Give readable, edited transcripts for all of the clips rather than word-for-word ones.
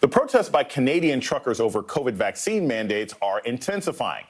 The protests by Canadian truckers over COVID vaccine mandates are intensifying,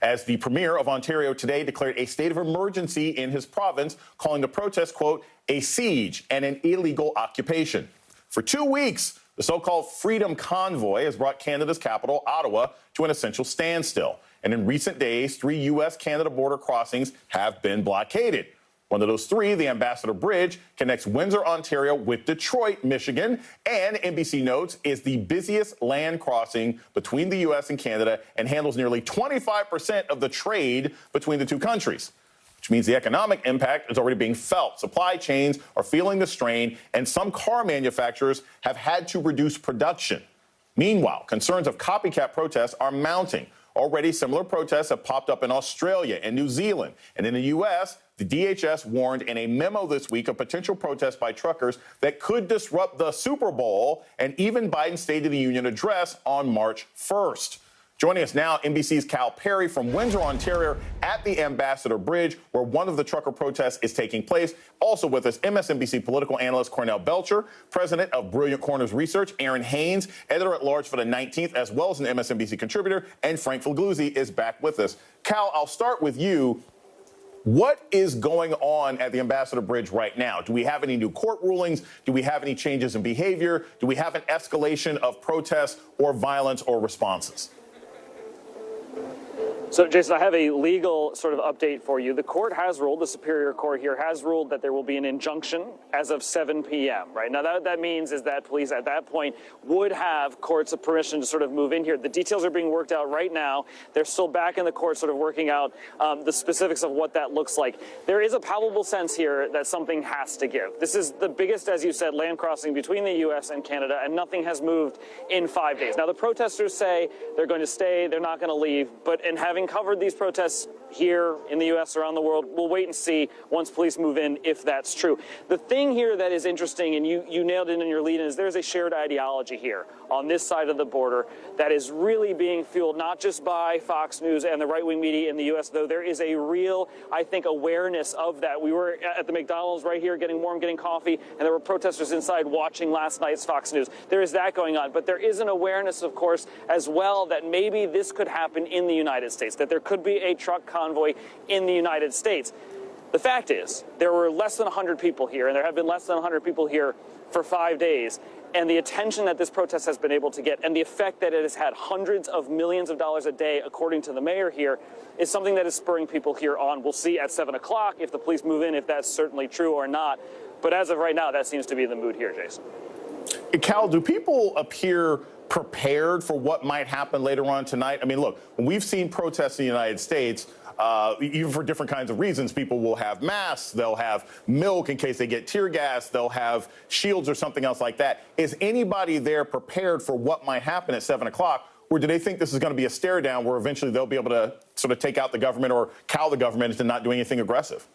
as the Premier of Ontario today declared a state of emergency in his province, calling the protest, quote, a siege and an illegal occupation. For 2 weeks, the so-called Freedom Convoy has brought Canada's capital, Ottawa, to an essential standstill. And in recent days, 3 U.S.-Canada border crossings have been blockaded. One of those 3, the Ambassador Bridge, connects Windsor, Ontario with Detroit, Michigan, and NBC notes is the busiest land crossing between the U.S. and Canada and handles nearly 25% of the trade between the two countries, which means the economic impact is already being felt. Supply chains are feeling the strain, and some car manufacturers have had to reduce production. Meanwhile, concerns of copycat protests are mounting. Already, similar protests have popped up in Australia and New Zealand. And in the U.S., the DHS warned in a memo this week of potential protests by truckers that could disrupt the Super Bowl and even Biden's State of the Union address on March 1st. Joining us now, NBC's Cal Perry from Windsor, Ontario, at the Ambassador Bridge, where one of the trucker protests is taking place. Also with us, MSNBC political analyst Cornell Belcher, president of Brilliant Corners Research, Aaron Haynes, editor-at-large for the 19th, as well as an MSNBC contributor, and Frank Figliuzzi is back with us. Cal, I'll start with you. What is going on at the Ambassador Bridge right now? Do we have any new court rulings? Do we have any changes in behavior? Do we have an escalation of protests or violence or responses? So, Jason, I have a legal sort of update for you. The court has ruled, the Superior Court here has ruled that there will be an injunction as of 7 p.m., right? Now, what that means is that police at that point would have courts of permission to sort of move in here. The details are being worked out right now. They're still back in the court sort of working out the specifics of what that looks like. There is a palpable sense here that something has to give. This is the biggest, as you said, land crossing between the U.S. and Canada, and nothing has moved in 5 days. Now, the protesters say they're going to stay, they're not going to leave, but in having covered these protests here in the U.S., around the world, we'll wait and see once police move in if that's true. The thing here that is interesting, and you nailed it in your lead-in, is there's a shared ideology here on this side of the border that is really being fueled not just by Fox News and the right-wing media in the U.S., though there is a real, I think, awareness of that. We were at the McDonald's right here getting warm, getting coffee, and there were protesters inside watching last night's Fox News. There is that going on, but there is an awareness, of course, as well that maybe this could happen in the United States, that there could be a truck convoy in the United States. The fact is, there were less than 100 people here, and there have been less than 100 people here for 5 days, and the attention that this protest has been able to get and the effect that it has had, hundreds of millions of dollars a day, according to the mayor here, is something that is spurring people here on. We'll see at 7 o'clock if the police move in, if that's certainly true or not. But as of right now, that seems to be the mood here, Jason. Cal, do people appear prepared for what might happen later on tonight? I mean, look, when we've seen protests in the United States, even for different kinds of reasons, people will have masks, they'll have milk in case they get tear gas, they'll have shields or something else like that. Is anybody there prepared for what might happen at 7 o'clock? Or do they think this is going to be a stare down where eventually they'll be able to sort of take out the government or cow the government into not doing anything aggressive?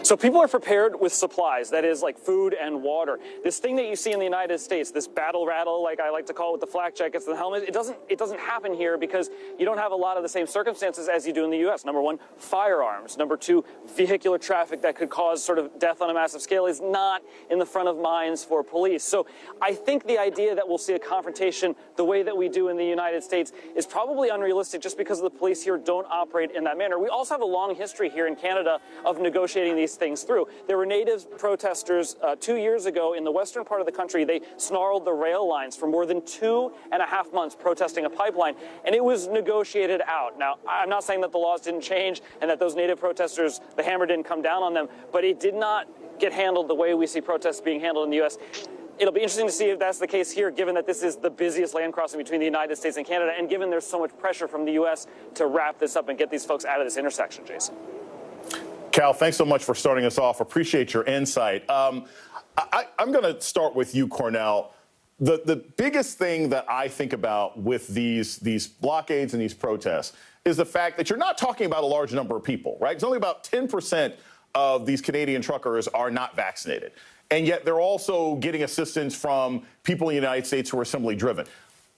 So people are prepared with supplies, that is like food and water. This thing that you see in the United States, this battle rattle, like I like to call it, with the flak jackets and the helmets, it doesn't happen here because you don't have a lot of the same circumstances as you do in the U.S. Number one, firearms. Number two, vehicular traffic that could cause sort of death on a massive scale is not in the front of minds for police. So I think the idea that we'll see a confrontation the way that we do in the United States is probably unrealistic just because the police here don't operate in that manner. We also have a long history here in Canada of negotiating these things through. There were native protesters 2 years ago in the western part of the country. They snarled the rail lines for more than 2.5 months protesting a pipeline, and it was negotiated out. Now, I'm not saying that the laws didn't change and that those native protesters, the hammer didn't come down on them, but it did not get handled the way we see protests being handled in the U.S. It'll be interesting to see if that's the case here, given that this is the busiest land crossing between the United States and Canada, and given there's so much pressure from the U.S. to wrap this up and get these folks out of this intersection, Jason. Cal, thanks so much for starting us off. Appreciate your insight. I'm going to start with you, Cornell. The biggest thing that I think about with these blockades and these protests is the fact that you're not talking about a large number of people, right? It's only about 10% of these Canadian truckers are not vaccinated. And yet they're also getting assistance from people in the United States who are similarly driven.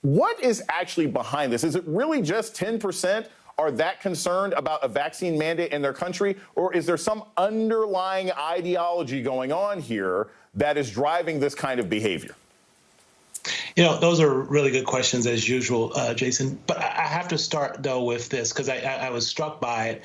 What is actually behind this? Is it really just 10% are that concerned about a vaccine mandate in their country? Or is there some underlying ideology going on here that is driving this kind of behavior? Those are really good questions as usual, Jason. But I have to start, though, with this because I was struck by it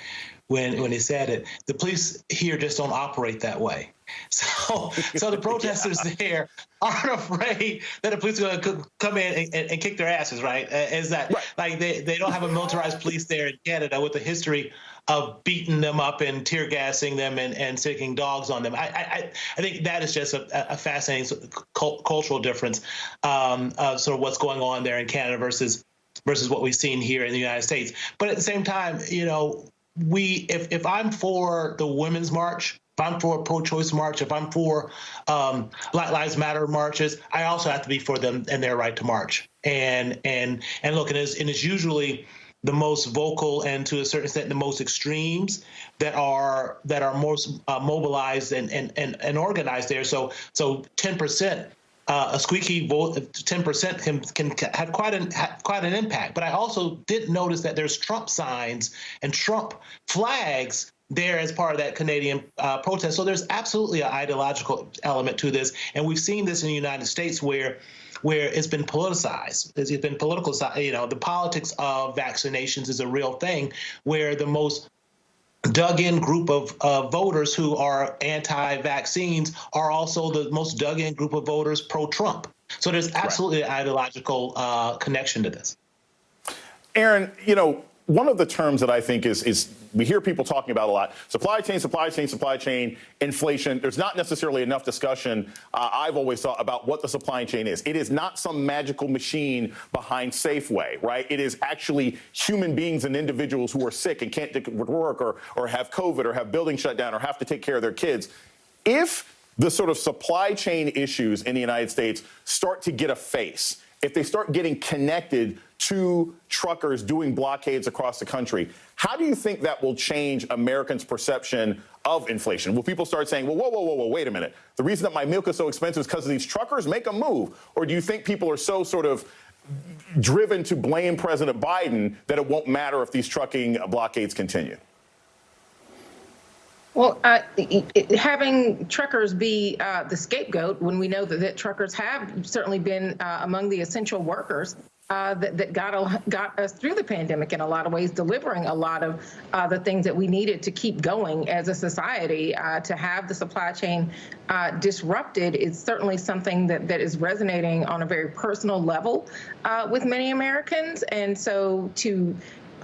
when he said it. The police here just don't operate that way. So the protesters there aren't afraid that the police are going to come in and kick their asses, right? Is that right. Like they don't have a militarized police there in Canada with a history of beating them up and tear gassing them and sticking dogs on them. I think that is just a fascinating cultural difference of sort of what's going on there in Canada versus what we've seen here in the United States. But at the same time, if I'm for the Women's March, if I'm for a pro-choice march, if I'm for Black Lives Matter marches, I also have to be for them and their right to march. And look, it's usually the most vocal and to a certain extent the most extremes that are most mobilized and organized there. So 10%. A squeaky vote, 10% can have quite an impact. But I also did notice that there's Trump signs and Trump flags there as part of that Canadian protest. So there's absolutely an ideological element to this, and we've seen this in the United States where it's been politicized. It's been politicalized. The politics of vaccinations is a real thing, where the most dug-in group of voters who are anti-vaccines are also the most dug-in group of voters pro-Trump. So there's absolutely an ideological connection to this. Aaron, one of the terms that I think is we hear people talking about a lot, supply chain, inflation. There's not necessarily enough discussion, I've always thought, about what the supply chain is. It is not some magical machine behind Safeway, right? It is actually human beings and individuals who are sick and can't work or have COVID or have buildings shut down or have to take care of their kids. If the sort of supply chain issues in the United States start to get a face, if they start getting connected to truckers doing blockades across the country, how do you think that will change Americans' perception of inflation? Will people start saying, well, whoa, wait a minute. The reason that my milk is so expensive is because of these truckers? Make a move. Or do you think people are so sort of driven to blame President Biden that it won't matter if these trucking blockades continue? Well, having truckers be the scapegoat when we know that truckers have certainly been among the essential workers that got us through the pandemic in a lot of ways, delivering a lot of the things that we needed to keep going as a society. To have the supply chain disrupted is certainly something that is resonating on a very personal level with many Americans. And so to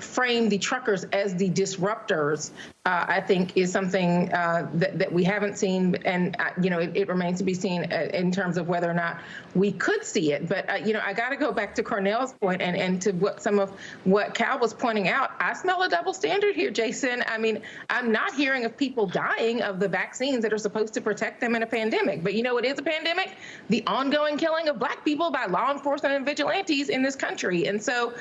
frame the truckers as the disruptors, I think is something that we haven't seen, and it remains to be seen in terms of whether or not we could see it. But I got to go back to Cornell's point and to what Cal was pointing out. I smell a double standard here, Jason. I mean, I'm not hearing of people dying of the vaccines that are supposed to protect them in a pandemic. But what is a pandemic? The ongoing killing of Black people by law enforcement and vigilantes in this country. And so,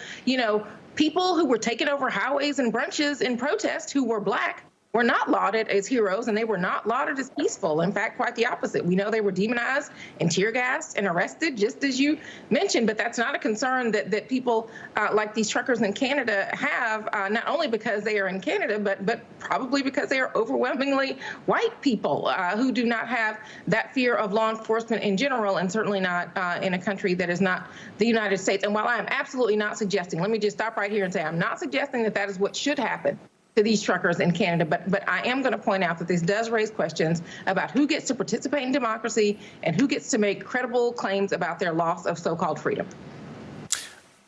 people who were taking over highways and brunches in protest who were Black were not lauded as heroes, and they were not lauded as peaceful. In fact, quite the opposite. We know they were demonized and tear gassed and arrested, just as you mentioned. But that's not a concern that people like these truckers in Canada have, not only because they are in Canada, but probably because they are overwhelmingly white people who do not have that fear of law enforcement in general, and certainly not in a country that is not the United States. And while I am absolutely not suggesting, let me just stop right here and say I'm not suggesting that is what should happen to these truckers in Canada, but I am going to point out that this does raise questions about who gets to participate in democracy and who gets to make credible claims about their loss of so-called freedom.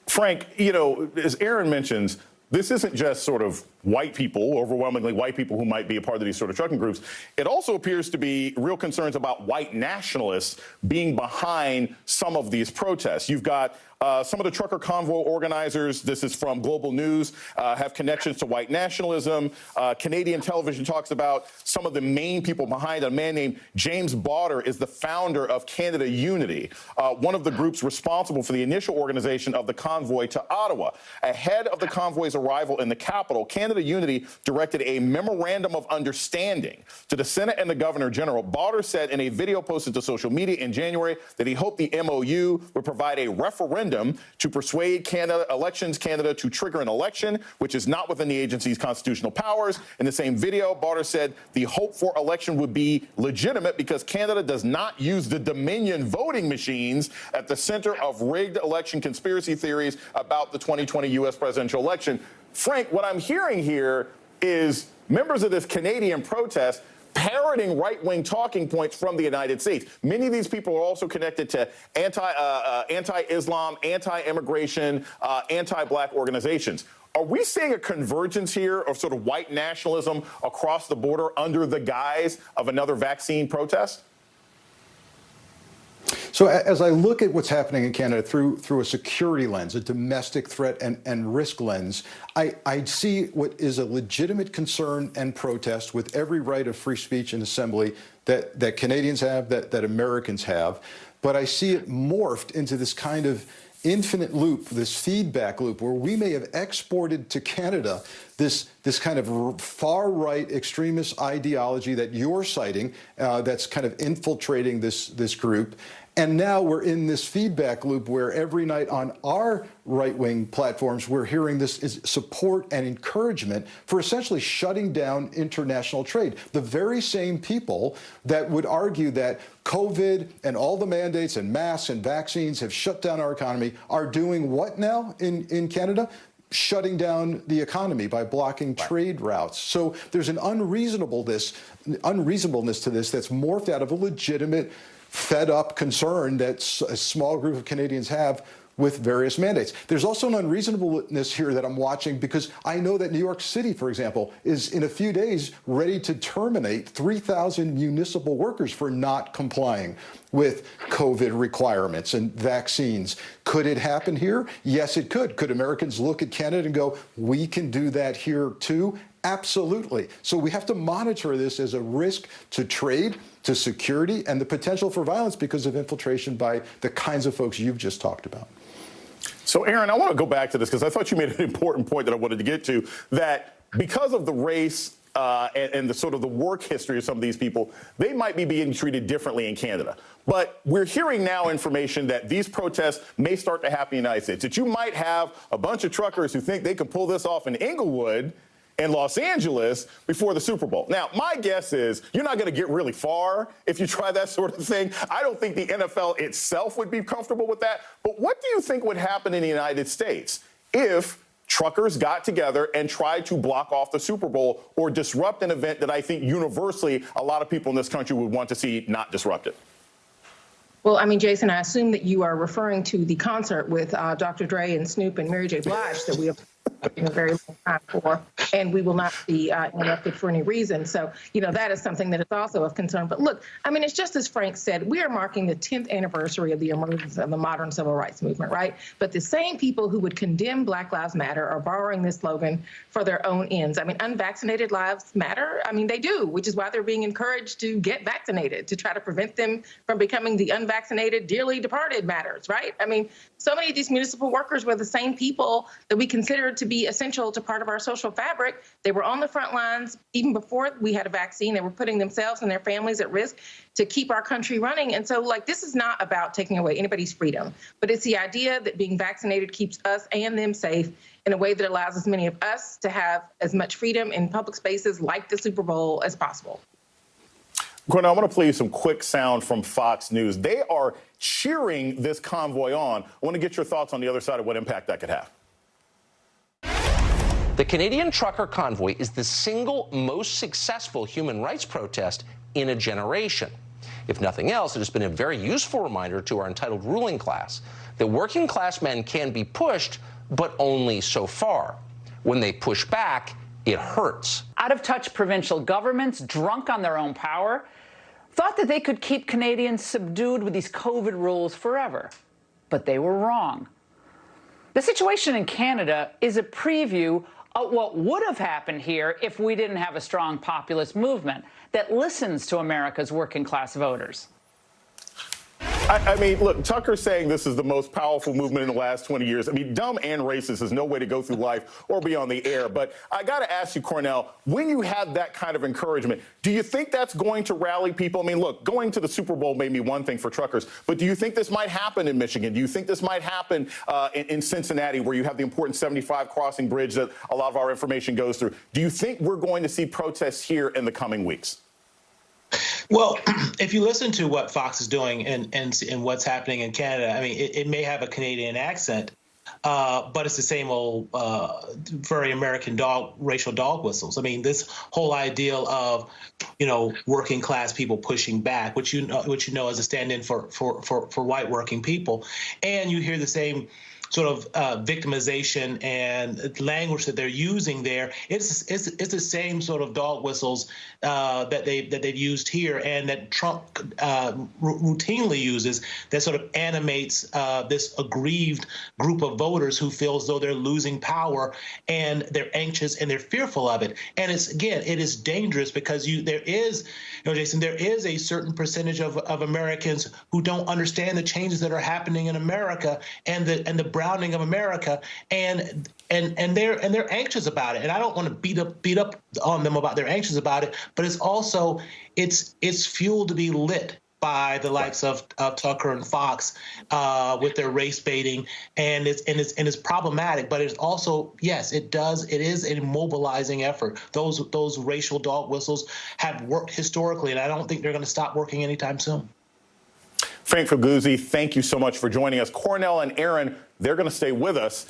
Frank, as Aaron mentions, this isn't just sort of white people, overwhelmingly white people who might be a part of these sort of trucking groups. It also appears to be real concerns about white nationalists being behind some of these protests. You've got some of the trucker convoy organizers, this is from Global News, have connections to white nationalism. Canadian television talks about some of the main people behind it. A man named James Bauder is the founder of Canada Unity, one of the groups responsible for the initial organization of the convoy to Ottawa. Ahead of the convoy's arrival in the capital, Canada Canada Unity directed a memorandum of understanding to the Senate and the Governor General. Balder said in a video posted to social media in January that he hoped the MOU would provide a referendum to persuade Elections Canada to trigger an election, which is not within the agency's constitutional powers. In the same video, Balder said the hope for election would be legitimate because Canada does not use the Dominion voting machines at the center of rigged election conspiracy theories about the 2020 U.S. presidential election. Frank, what I'm hearing here is members of this Canadian protest parroting right-wing talking points from the United States. Many of these people are also connected to anti-Islam, anti-immigration, anti-black organizations. Are we seeing a convergence here of sort of white nationalism across the border under the guise of another vaccine protest? So as I look at what's happening in Canada through a security lens, a domestic threat and risk lens, I see what is a legitimate concern and protest with every right of free speech and assembly that Canadians have, that Americans have. But I see it morphed into this kind of infinite loop, this feedback loop, where we may have exported to Canada this kind of far-right extremist ideology that you're citing, that's kind of infiltrating this group. And now we're in this feedback loop where every night on our right-wing platforms, we're hearing this is support and encouragement for essentially shutting down international trade. The very same people that would argue that COVID and all the mandates and masks and vaccines have shut down our economy are doing what now in Canada? Shutting down the economy by blocking trade routes. So there's an unreasonableness to this that's morphed out of a legitimate fed-up concern that a small group of Canadians have with various mandates. There's also an unreasonableness here that I'm watching because I know that New York City, for example, is in a few days ready to terminate 3,000 municipal workers for not complying with COVID requirements and vaccines. Could it happen here? Yes, it could. Could Americans look at Canada and go, we can do that here too? Absolutely. So we have to monitor this as a risk to trade, to security, and the potential for violence because of infiltration by the kinds of folks you've just talked about. So, Aaron, I want to go back to this because I thought you made an important point that I wanted to get to, that because of the race and the sort of the work history of some of these people, they might be being treated differently in Canada. But we're hearing now information that these protests may start to happen in the United States, that you might have a bunch of truckers who think they can pull this off in Inglewood and Los Angeles before the Super Bowl. Now, my guess is you're not going to get really far if you try that sort of thing. I don't think the NFL itself would be comfortable with that. But what do you think would happen in the United States if truckers got together and tried to block off the Super Bowl or disrupt an event that I think universally a lot of people in this country would want to see not disrupted? Well, I mean, Jason, I assume that you are referring to the concert with Dr. Dre and Snoop and Mary J. Blige that we have in a very long time for, and we will not be interrupted for any reason. So, that is something that is also of concern. But look, I mean, it's just as Frank said, we are marking the 10th anniversary of the emergence of the modern civil rights movement, right? But the same people who would condemn Black Lives Matter are borrowing this slogan for their own ends. I mean, unvaccinated lives matter. I mean, they do, which is why they're being encouraged to get vaccinated, to try to prevent them from becoming the unvaccinated, dearly departed matters, right? I mean, so many of these municipal workers were the same people that we considered to be essential to part of our social fabric. They were on the front lines even before we had a vaccine. They were putting themselves and their families at risk to keep our country running. And so, this is not about taking away anybody's freedom, but it's the idea that being vaccinated keeps us and them safe in a way that allows as many of us to have as much freedom in public spaces like the Super Bowl as possible. Gordon, I want to play you some quick sound from Fox News. They are cheering this convoy on. I want to get your thoughts on the other side of what impact that could have. The Canadian trucker convoy is the single most successful human rights protest in a generation. If nothing else, it has been a very useful reminder to our entitled ruling class that working class men can be pushed, but only so far. When they push back, it hurts. Out-of-touch provincial governments, drunk on their own power, thought that they could keep Canadians subdued with these COVID rules forever. But they were wrong. The situation in Canada is a preview of what would have happened here if we didn't have a strong populist movement that listens to America's working class voters. I mean, look, Tucker's saying this is the most powerful movement in the last 20 years. I mean, dumb and racist is no way to go through life or be on the air. But I got to ask you, Cornell, when you have that kind of encouragement, do you think that's going to rally people? I mean, look, going to the Super Bowl may be one thing for truckers, but do you think this might happen in Michigan? Do you think this might happen in Cincinnati, where you have the important 75 crossing bridge that a lot of our information goes through? Do you think we're going to see protests here in the coming weeks? Well, if you listen to what Fox is doing and what's happening in Canada, I mean, it may have a Canadian accent, but it's the same old very American racial dog whistles. I mean, this whole ideal of, working class people pushing back, which you know as a stand-in for white working people, and you hear the same sort of victimization and language that they're using there. It's the same sort of dog whistles that they've used here, and that Trump routinely uses, that sort of animates this aggrieved group of voters who feel as though they're losing power, and they're anxious and they're fearful of it. And it is dangerous, because there is a certain percentage of Americans who don't understand the changes that are happening in America and the browning of America, and they're anxious about it. And I don't want to beat up on them about they're anxious about it, but it's also it's fuel to be lit by the likes of Tucker and Fox with their race baiting, and it's problematic. But it's also, yes, it is a mobilizing effort. Those racial dog whistles have worked historically, and I don't think they're going to stop working anytime soon. Frank Faguzzi, thank you so much for joining us. Cornell and Aaron, they're going to stay with us.